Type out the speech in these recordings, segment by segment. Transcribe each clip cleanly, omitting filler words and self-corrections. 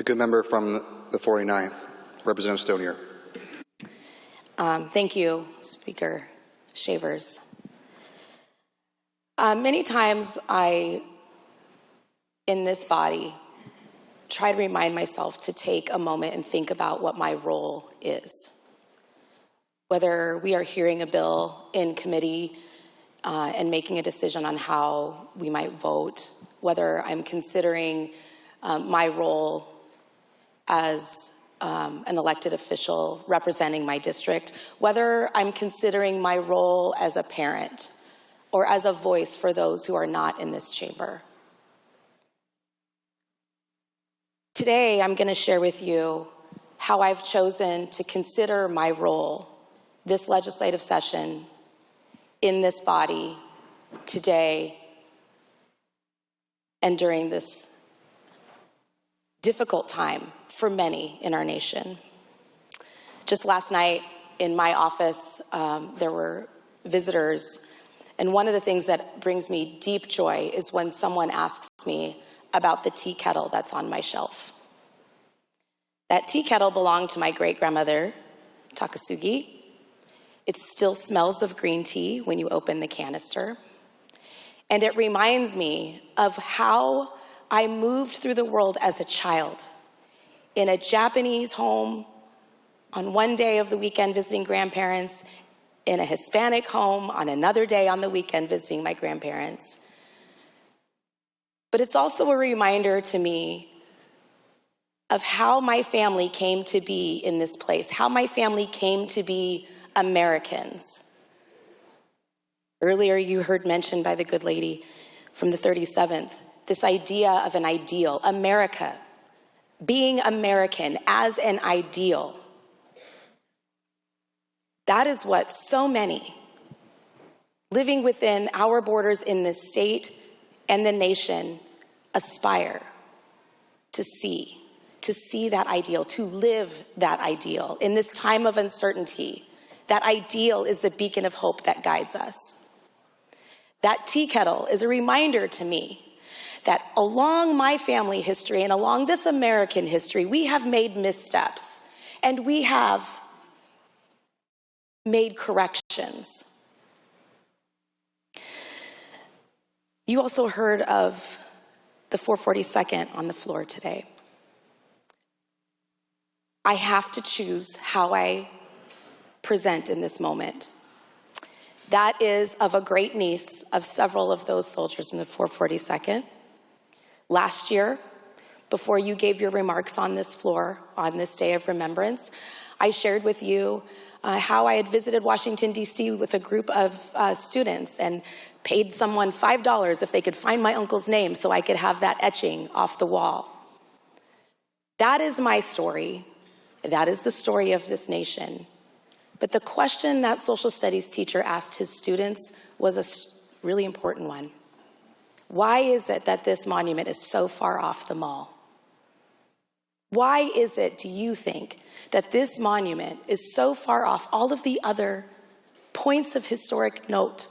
The good member from the 49th, Representative Stonier. Thank you, Speaker Shavers. Many times in this body, try to remind myself to take a moment and think about what my role is. Whether we are hearing a bill in committee and making a decision on how we might vote, whether I'm considering my role as an elected official representing my district, whether I'm considering my role as a parent or as a voice for those who are not in this chamber. Today, I'm going to share with you how I've chosen to consider my role this legislative session in this body today and during this difficult time for many in our nation. Just last night in my office, there were visitors, and one of the things that brings me deep joy is when someone asks me about the tea kettle that's on my shelf. That tea kettle belonged to my great-grandmother, Takasugi. It still smells of green tea when you open the canister. And it reminds me of how I moved through the world as a child in a Japanese home on one day of the weekend visiting grandparents, in a Hispanic home on another day on the weekend visiting my grandparents. But it's also a reminder to me of how my family came to be in this place, how my family came to be Americans. Earlier you heard mentioned by the good lady from the 37th, this idea of an ideal, America, being American as an ideal. That is what so many living within our borders in this state and the nation aspire to see that ideal, to live that ideal. In this time of uncertainty, that ideal is the beacon of hope that guides us. That tea kettle is a reminder to me that along my family history and along this American history, we have made missteps and we have made corrections. You also heard of the 442nd on the floor today. I have to choose how I present in this moment. That is of a great niece of several of those soldiers from the 442nd. Last year, before you gave your remarks on this floor on this day of remembrance, I shared with you how I had visited Washington, D.C. with a group of students and paid someone $5 if they could find my uncle's name so I could have that etching off the wall. That is my story. That is the story of this nation. But the question that social studies teacher asked his students was a really important one. Why is it that this monument is so far off the mall? Why is it, do you think, that this monument is so far off all of the other points of historic note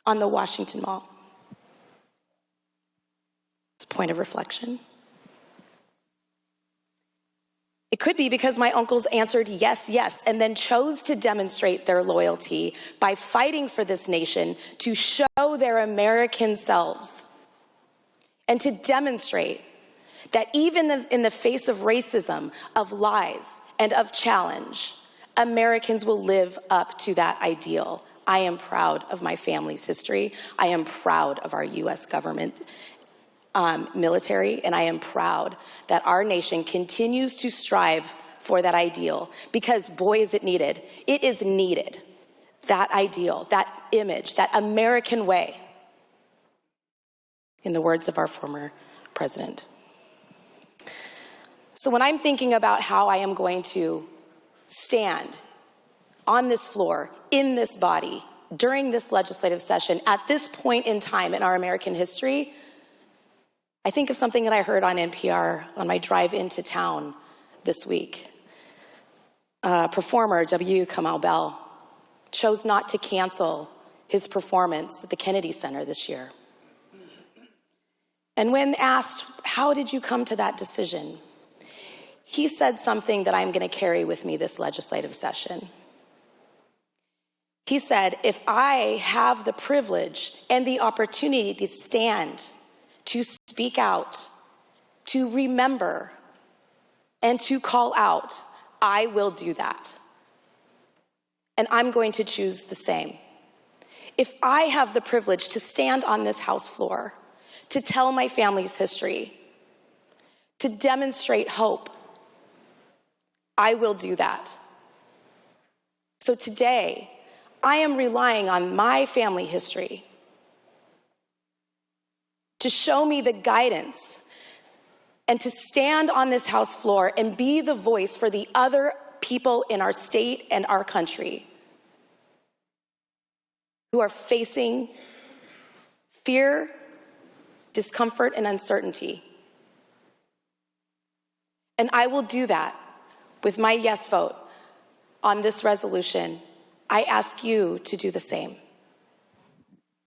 on the Washington Mall? It's a point of reflection. It could be because my uncles answered yes, yes, and then chose to demonstrate their loyalty by fighting for this nation to show their American selves and to demonstrate that even in the face of racism, of lies, and of challenge, Americans will live up to that ideal. I am proud of my family's history. I am proud of our U.S. government military, and I am proud that our nation continues to strive for that ideal because, boy, is it needed. It is needed, that ideal, that image, that American way, in the words of our former president. So when I'm thinking about how I am going to stand on this floor, in this body, during this legislative session, at this point in time in our American history, I think of something that I heard on NPR on my drive into town this week. Performer W. Kamau Bell chose not to cancel his performance at the Kennedy Center this year. And when asked, how did you come to that decision? he said something that I'm going to carry with me this legislative session. He said, if I have the privilege and the opportunity to stand, to speak out, to remember, and to call out, I will do that. And I'm going to choose the same. If I have the privilege to stand on this House floor, to tell my family's history, to demonstrate hope, I will do that. So today, I am relying on my family history to show me the guidance and to stand on this House floor and be the voice for the other people in our state and our country who are facing fear, discomfort, and uncertainty. And I will do that with my yes vote on this resolution. I ask you to do the same.